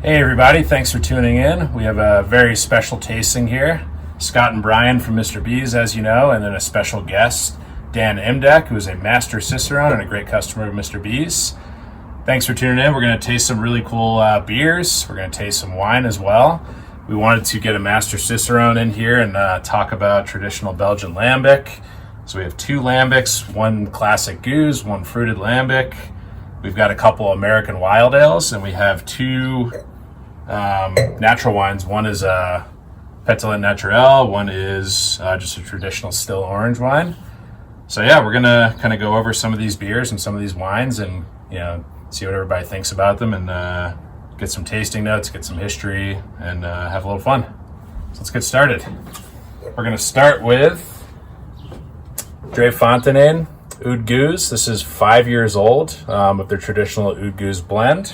Hey everybody, thanks for tuning in. We have a very special tasting here. Scott and Bryan from Mr. B's, as you know, and then a special guest, Dan Imdieke, who is a Master Cicerone and a great customer of Mr. B's. Thanks for tuning in. We're going to taste some really cool beers. We're going to taste some wine as well. We wanted to get a Master Cicerone in here and talk about traditional Belgian Lambic. So we have two Lambics, one classic goose, one fruited Lambic. We've got a couple American wild ales, and we have two natural wines. One is a Pétillant Naturel, one is just a traditional still orange wine. So yeah, we're gonna kind of go over some of these beers and some of these wines, and see what everybody thinks about them, and get some tasting notes, get some history, and have a little fun. So let's get started. We're gonna start with Dray Fontan Hoodoos. This is 5 years old of their traditional Hoodoos blend.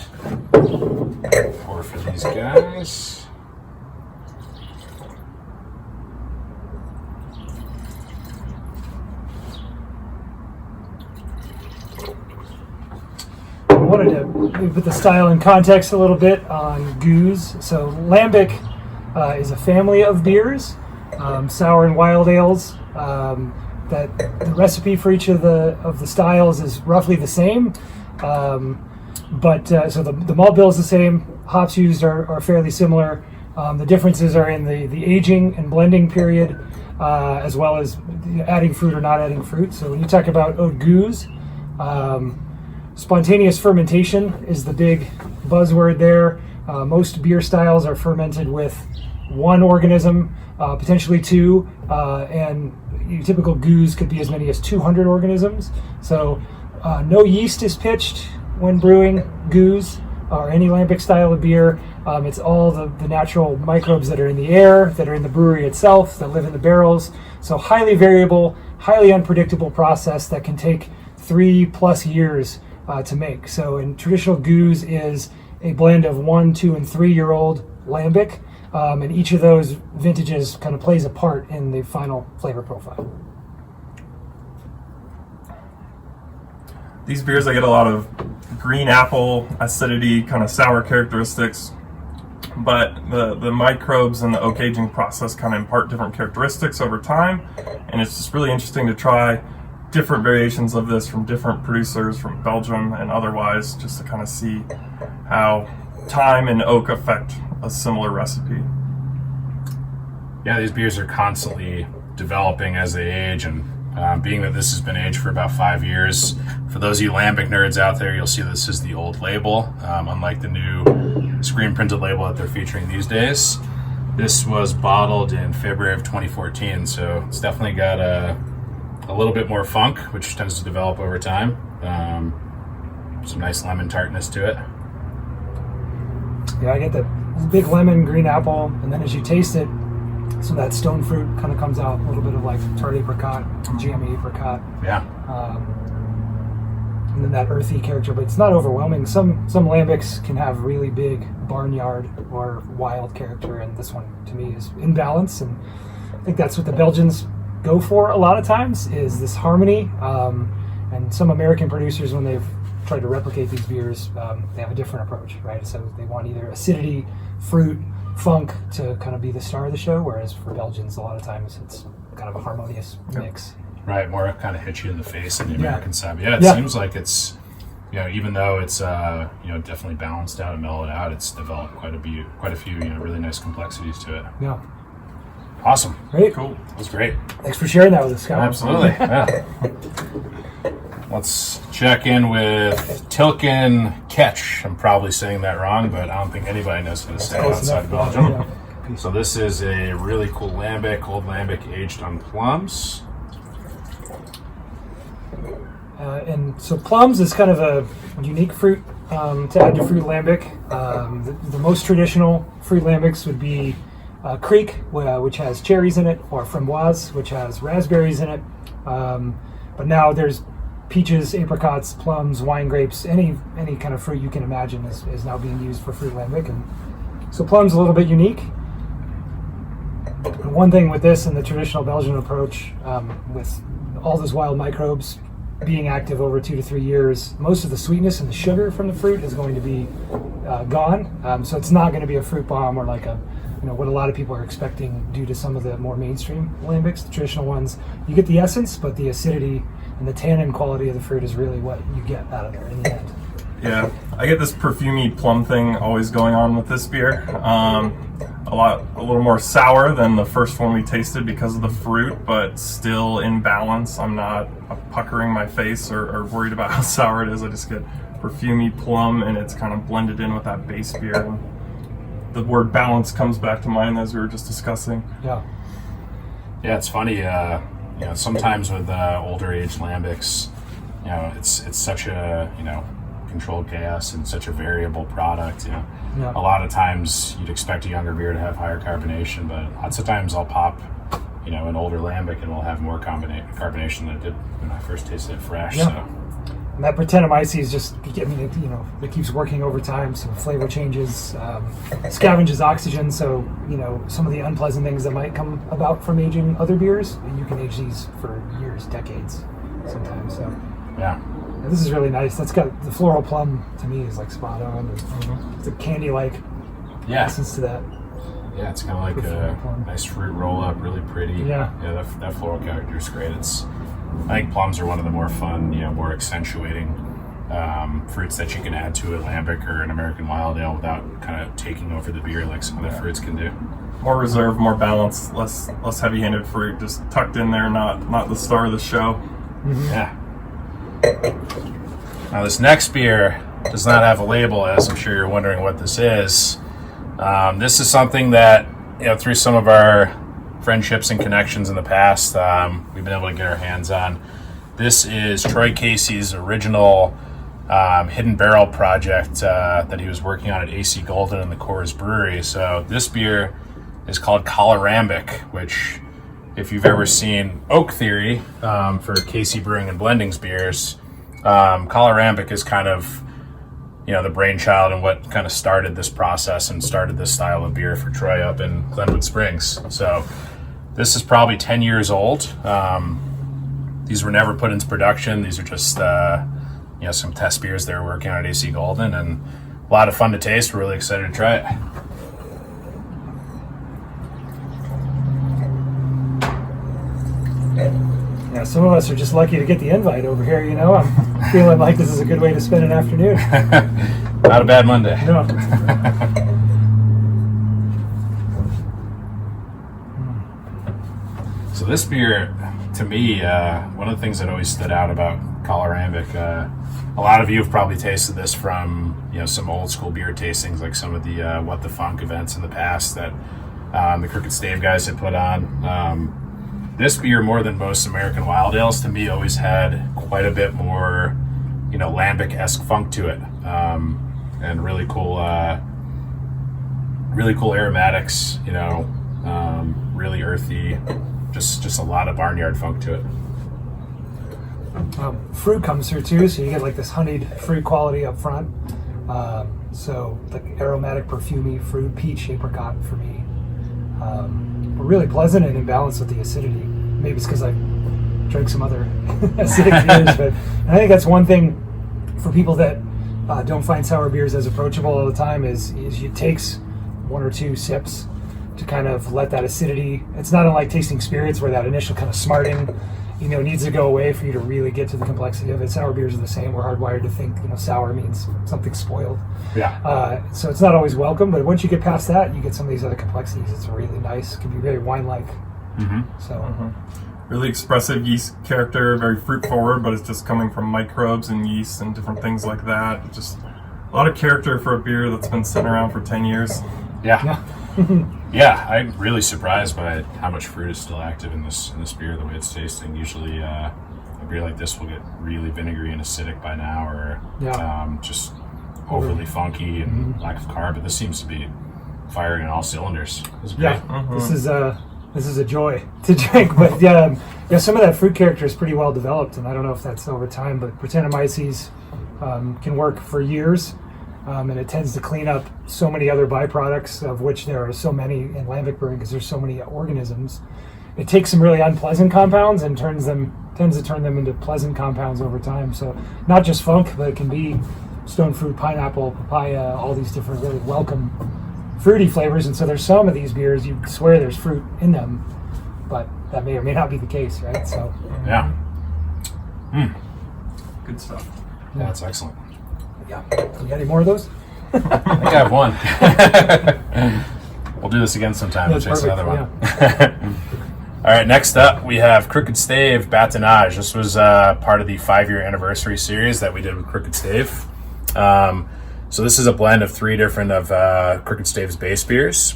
Pour for these guys. I wanted to put the style in context a little bit on goose. So Lambic is a family of beers, sour and wild ales. That the recipe for each of the styles is roughly the same, but so the malt bill is the same. Hops used are fairly similar. The differences are in the aging and blending period, as well as adding fruit or not adding fruit. So when you talk about Haute Goose, spontaneous fermentation is the big buzzword there. Most beer styles are fermented with one organism, potentially two, and your typical goose could be as many as 200 organisms. So no yeast is pitched when brewing goose or any lambic style of beer. It's all the natural microbes that are in the air, that are in the brewery itself, that live in the barrels. So highly variable, highly unpredictable process that can take 3+ years to make. So in traditional goose is a blend of 1, 2, and 3-year-old lambic. And each of those vintages kind of plays a part in the final flavor profile. These beers, I get a lot of green apple acidity, kind of sour characteristics, but the microbes and the oak aging process kind of impart different characteristics over time, and it's just really interesting to try different variations of this from different producers from Belgium and otherwise, just to kind of see how time and oak affect a similar recipe. Yeah, these beers are constantly developing as they age, and being that this has been aged for about 5 years, for those of you Lambic nerds out there, you'll see this is the old label, unlike the new screen printed label that they're featuring these days. This was bottled in February of 2014, so it's definitely got a little bit more funk, which tends to develop over time. Some nice lemon tartness to it. Yeah, I get the big lemon, green apple, and then as you taste it, so that stone fruit kind of comes out, a little bit of like tart apricot, jammy apricot. Yeah. And then that earthy character, but it's not overwhelming. Some lambics can have really big barnyard or wild character, and this one to me is in balance, and I think that's what the Belgians go for a lot of times, is this harmony. And some American producers, when they've tried to replicate these beers, they have a different approach, right? So they want either acidity, fruit, funk to kind of be the star of the show, whereas for Belgians, a lot of times it's kind of a harmonious mix. Right, more kind of hit you in the face in the American side. But it seems like it's, even though it's definitely balanced out and mellowed out, it's developed quite a few really nice complexities to it. Yeah. Awesome. Great. Cool. That was great. Thanks for sharing that with us, Scott. Absolutely. Yeah. Let's check in with Tilken Ketch. I'm probably saying that wrong, but I don't think anybody knows how to say it outside of Belgium. Yeah. So this is a really cool lambic, old lambic aged on plums. And so plums is kind of a unique fruit to add to fruit lambic. The most traditional fruit lambics would be Kriek, which has cherries in it, or Framboise, which has raspberries in it. But now there's peaches, apricots, plums, wine grapes, any kind of fruit you can imagine is now being used for fruit lambic. And so plum's a little bit unique. One thing with this and the traditional Belgian approach, with all those wild microbes, being active over 2 to 3 years, most of the sweetness and the sugar from the fruit is going to be gone. So it's not going to be a fruit bomb or like what a lot of people are expecting due to some of the more mainstream lambics, the traditional ones. You get the essence, but the acidity and the tannin quality of the fruit is really what you get out of there in the end. Yeah, I get this perfumey plum thing always going on with this beer. A little more sour than the first one we tasted because of the fruit, but still in balance. I'm not puckering my face or worried about how sour it is. I just get perfumey plum, and it's kind of blended in with that base beer. And the word balance comes back to mind as we were just discussing. Yeah. Yeah, it's funny. Sometimes with older age lambics, it's such a controlled chaos and such a variable product. Yeah. A lot of times you'd expect a younger beer to have higher carbonation, but lots of times I'll pop, an older lambic and we'll have more carbonation than it did when I first tasted it fresh. Yeah. So. And that Brettanomyces just, it keeps working over time. So flavor changes, scavenges oxygen. So, some of the unpleasant things that might come about from aging other beers, you can age these for years, decades sometimes. So Yeah. this is really nice. That's got the floral plum to me is like spot on. It's a candy-like essence to that. Yeah, it's kind of like a nice fruit roll-up, really pretty. Yeah. Yeah, that floral character is great. I think plums are one of the more fun, more accentuating fruits that you can add to a lambic or an American wild ale without kind of taking over the beer like some of the fruits can do. More reserved, more balanced, less heavy-handed fruit, just tucked in there, not the star of the show. Mm-hmm. Yeah. Now this next beer does not have a label, as I'm sure you're wondering what this is. This is something that, through some of our friendships and connections in the past, we've been able to get our hands on. This is Troy Casey's original hidden barrel project that he was working on at AC Golden in the Coors Brewery. So this beer is called Lambic, which, if you've ever seen Oak Theory for Casey Brewing and Blendings beers, Lambic is kind of the brainchild and what kind of started this process and started this style of beer for Troy up in Glenwood Springs. So this is probably 10 years old. These were never put into production. These are just some test beers they were working on at AC Golden, and a lot of fun to taste. We're really excited to try it. Yeah, some of us are just lucky to get the invite over here, I'm feeling like this is a good way to spend an afternoon. Not a bad Monday. No. So this beer, to me, one of the things that always stood out about Lambic, a lot of you have probably tasted this from some old school beer tastings, like some of the What the Funk events in the past that the Crooked Stave guys had put on. This beer, more than most American wild ales, to me always had quite a bit more, lambic-esque funk to it, and really cool aromatics. Really earthy, just a lot of barnyard funk to it. Fruit comes through too, so you get like this honeyed fruit quality up front. So like aromatic, perfumey fruit, peach, apricot for me. But really pleasant and in balance with the acidity. Maybe it's because I drank some other acidic beers, but I think that's one thing for people that don't find sour beers as approachable all the time is it takes 1 or 2 sips to kind of let that acidity. It's not unlike tasting spirits where that initial kind of smarting needs to go away for you to really get to the complexity of it. Sour beers are the same. We're hardwired to think sour means something spoiled. Yeah. So it's not always welcome, but once you get past that, you get some of these other complexities. It's really nice. It can be very wine-like. Mm-hmm. So really expressive yeast character, very fruit forward, but it's just coming from microbes and yeast and different things like that. Just a lot of character for a beer that's been sitting around for 10 years. Yeah. Yeah, I'm really surprised by how much fruit is still active in this beer, the way it's tasting. Usually a beer like this will get really vinegary and acidic by now, or just overly funky and lack of carb, but this seems to be firing on all cylinders. This is great. Yeah, this is a joy to drink, but some of that fruit character is pretty well developed, and I don't know if that's over time, but Brettanomyces can work for years. And it tends to clean up so many other byproducts, of which there are so many in lambic brewing because there's so many organisms. it takes some really unpleasant compounds and tends to turn them into pleasant compounds over time. So not just funk, but it can be stone fruit, pineapple, papaya, all these different really welcome fruity flavors. And so there's some of these beers you swear there's fruit in them, but that may or may not be the case, right? So Yeah. Good stuff. Yeah, that's excellent. yeah, you got any more of those? I think I have one. We'll do this again sometime. We'll chase perfect, another one. All right, next up we have Crooked Stave Batonnage. This was part of the 5-year anniversary series that we did with Crooked Stave. So this is a blend of 3 different of Crooked Stave's base beers,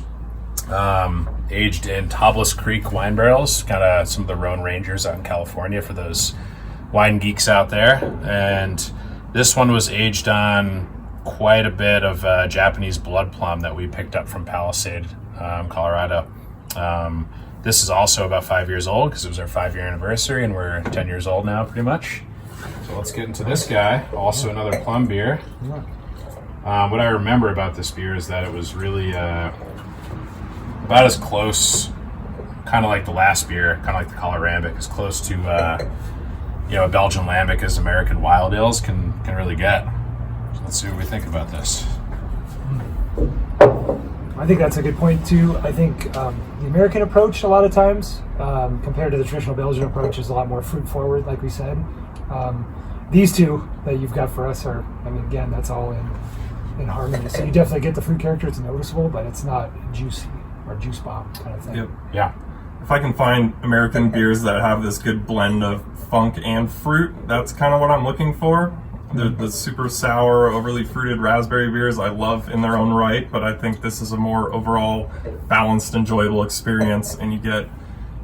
aged in Toblis Creek wine barrels, kind of some of the Rhone Rangers out in California for those wine geeks out there. And this one was aged on quite a bit of Japanese blood plum that we picked up from Palisade, Colorado. This is also about 5 years old because it was our 5-year anniversary, and we're 10 years old now, pretty much. So let's get into this guy. Also another plum beer. What I remember about this beer is that it was really about as close, kind of like the last beer, kind of like the Lambic, as close to a Belgian Lambic as American Wild Ales can really get. So let's see what we think about this. I think that's a good point too. I think the American approach a lot of times, compared to the traditional Belgian approach, is a lot more fruit forward, like we said. These two that you've got for us are, I mean, again, that's all in harmony. So you definitely get the fruit character. It's noticeable, but it's not juicy or juice bomb kind of thing. Yep. Yeah. If I can find American beers that have this good blend of funk and fruit, that's kind of what I'm looking for. The super sour, overly fruited raspberry beers I love in their own right, but I think this is a more overall balanced, enjoyable experience, and you get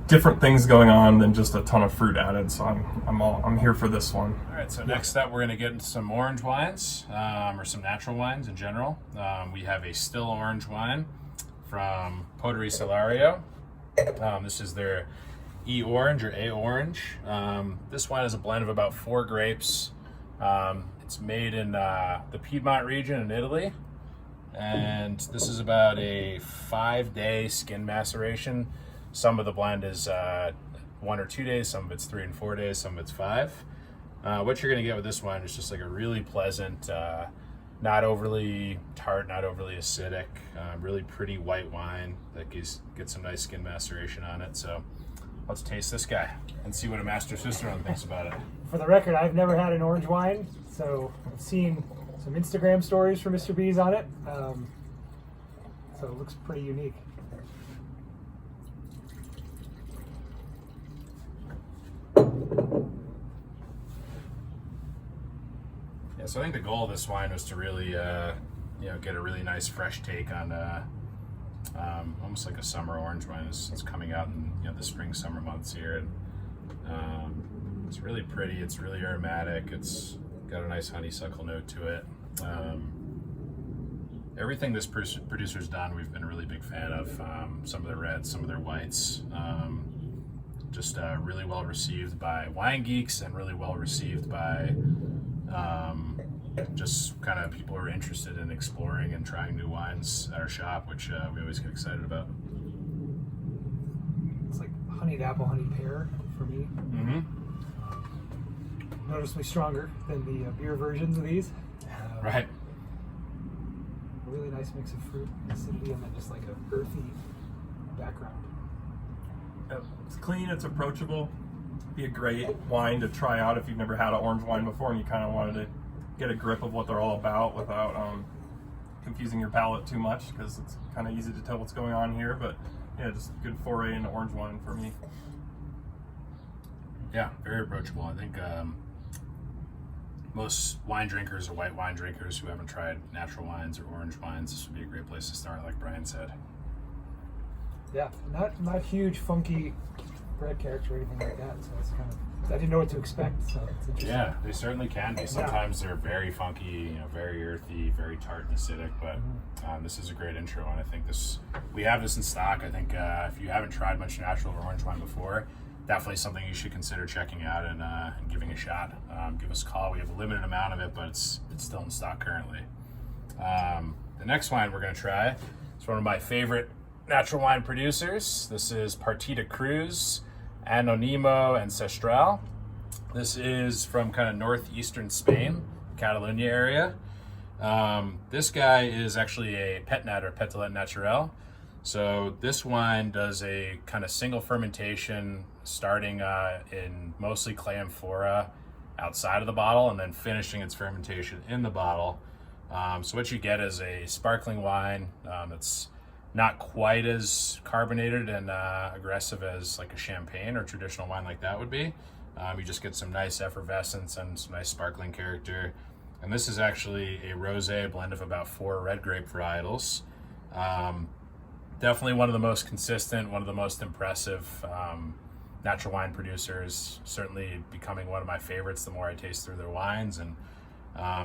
different things going on than just a ton of fruit added. So I'm here for this one. All right, so next up we're going to get into some orange wines, or some natural wines in general. We have a still orange wine from Poterie Salario. This is their E-Orange or A-Orange. This wine is a blend of about 4 grapes. It's made in the Piedmont region in Italy, and this is about a 5-day skin maceration. Some of the blend is 1 or 2 days, some of it's 3 and 4 days, some of it's 5. What you're going to get with this wine is just like a really pleasant, not overly tart, not overly acidic, really pretty white wine that gets some nice skin maceration on it. So let's taste this guy and see what a Master Cicerone thinks about it. For the record, I've never had an orange wine, so I've seen some Instagram stories from Mr. B's on it. So it looks pretty unique. Yeah, so I think the goal of this wine was to really, get a really nice fresh take on almost like a summer orange wine. It's coming out in the spring, summer months here, and it's really pretty. It's really aromatic. It's got a nice honeysuckle note to it. Everything this producer's done, we've been a really big fan of. Some of their reds, some of their whites. Just really well received by wine geeks and really well received by just kind of people who are interested in exploring and trying new wines at our shop, which we always get excited about. It's like honeyed apple, honeyed pear for me. Mm-hmm. Noticeably stronger than the beer versions of these. Right. A really nice mix of fruit and acidity, and then just like a earthy background. It's clean, it's approachable. Be a great wine to try out if you've never had an orange wine before and you kind of wanted to get a grip of what they're all about without confusing your palate too much, because it's kind of easy to tell what's going on here. But yeah, just a good foray into orange wine for me. Yeah, very approachable. I think most wine drinkers or white wine drinkers who haven't tried natural wines or orange wines, this would be a great place to start, like Bryan said. Yeah, not huge funky bread character or anything like that. So it's kind of, I didn't know what to expect. So it's interesting. Yeah, they certainly can be. Sometimes they're very funky, very earthy, very tart and acidic. But this is a great intro, and I think we have this in stock. I think if you haven't tried much natural orange wine before, definitely something you should consider checking out and giving a shot. Give us a call. We have a limited amount of it, but it's still in stock currently. The next wine we're going to try is one of my favorite natural wine producers. This is Partida Cruz, Anonimo Ancestral. This is from kind of northeastern Spain, Catalonia area. This guy is actually a pet nat or Pétillant naturel. So this wine does a kind of single fermentation starting in mostly clay amphora outside of the bottle and then finishing its fermentation in the bottle. So what you get is a sparkling wine that's not quite as carbonated and aggressive as like a champagne or traditional wine like that would be. You just get some nice effervescence and some nice sparkling character. And this is actually a rosé blend of about 4 red grape varietals. Definitely one of the most consistent, one of the most impressive natural wine producers, certainly becoming one of my favorites the more I taste through their wines. And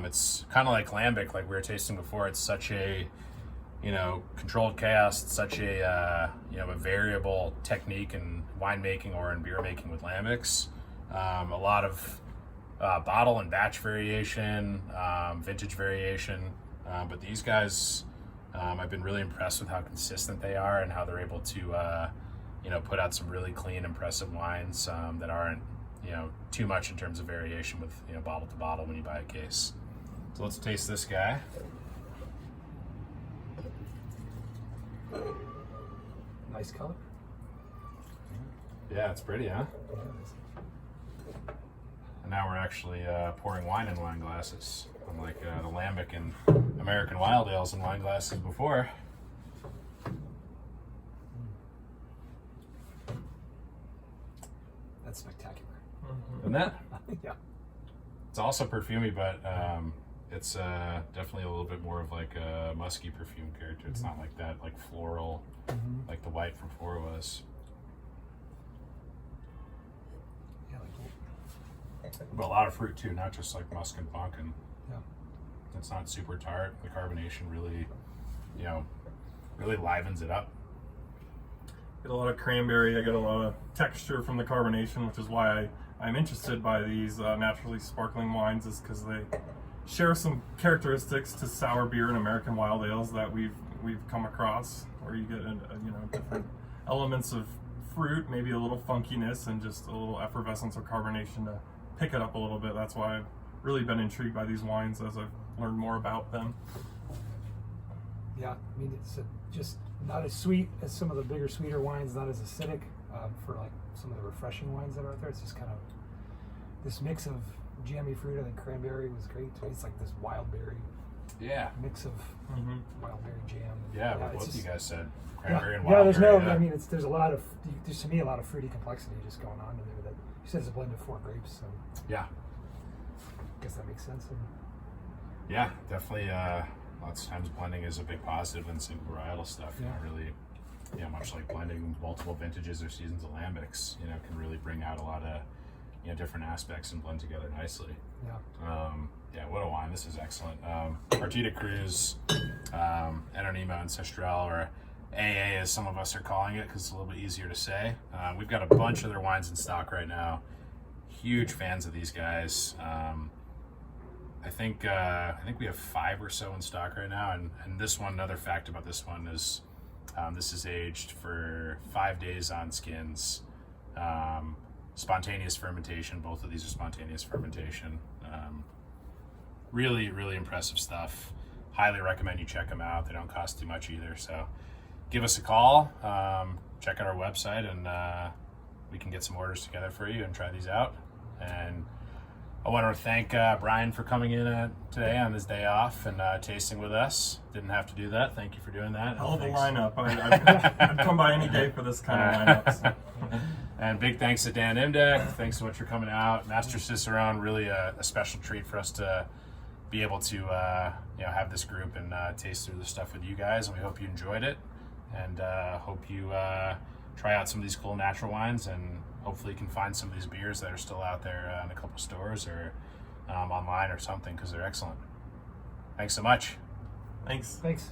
it's kind of like Lambic, like we were tasting before. It's such a, controlled chaos. It's such a, a variable technique in winemaking or in beer making with lambics. A lot of bottle and batch variation, vintage variation. But these guys, I've been really impressed with how consistent they are and how they're able to, put out some really clean, impressive wines that aren't, too much in terms of variation with, bottle to bottle when you buy a case. So let's taste this guy. Nice color. Yeah, it's pretty, huh? And now we're actually pouring wine in wine glasses, unlike the Lambic and American Wild Ales in wine glasses before. That's spectacular. Isn't that? Yeah. It's also perfumey, but it's definitely a little bit more of like a musky perfume character. It's not like that, like floral, like the white from 4 was. Yeah, But a lot of fruit too, not just like musk and pumpkin. yeah. It's not super tart. The carbonation really, really livens it up. Get a lot of cranberry. I get a lot of texture from the carbonation, which is why I'm interested by these naturally sparkling wines, is because they share some characteristics to sour beer and American wild ales that we've come across, where you get different elements of fruit, maybe a little funkiness, and just a little effervescence or carbonation to pick it up a little bit. That's why I've really been intrigued by these wines as I've learned more about them. Yeah, I mean, it's just not as sweet as some of the bigger, sweeter wines, not as acidic for like some of the refreshing wines that are out there. It's just kind of this mix of jammy fruit. I think cranberry was great. It's like this wild berry mix of wild berry jam. Yeah, but both just, you guys said cranberry and yeah, wild there's berry. no, I mean, there's a lot of, there's to me a lot of fruity complexity just going on in there. That you said it's a blend of 4 grapes, so Yeah. I guess that makes sense. And Yeah, definitely. Lots of times blending is a big positive in single varietal stuff. Yeah. Really, much like blending multiple vintages or seasons of lambics, can really bring out a lot of, different aspects and blend together nicely. yeah, What a wine. This is excellent. Partida Cruz, Anonimo Ancestral, or AA as some of us are calling it because it's a little bit easier to say. We've got a bunch of their wines in stock right now. Huge fans of these guys. I think we have 5 or so in stock right now, and this one, another fact about this one is this is aged for 5 days on skins. Spontaneous fermentation. Both of these are spontaneous fermentation. Really, really impressive stuff. Highly recommend you check them out. They don't cost too much either. So give us a call. Check out our website, and we can get some orders together for you and try these out. And I want to thank Bryan for coming in today on his day off and tasting with us. Didn't have to do that. Thank you for doing that. Hell of a lineup. I'd come by any day for this kind of lineup. So. And big thanks to Dan Imdieke. Thanks so much for coming out. Master Cicerone, really a special treat for us to be able to have this group and taste through the stuff with you guys. And we hope you enjoyed it, and hope you try out some of these cool natural wines, and hopefully you can find some of these beers that are still out there in a couple stores or online or something, because they're excellent. Thanks so much. Thanks. thanks.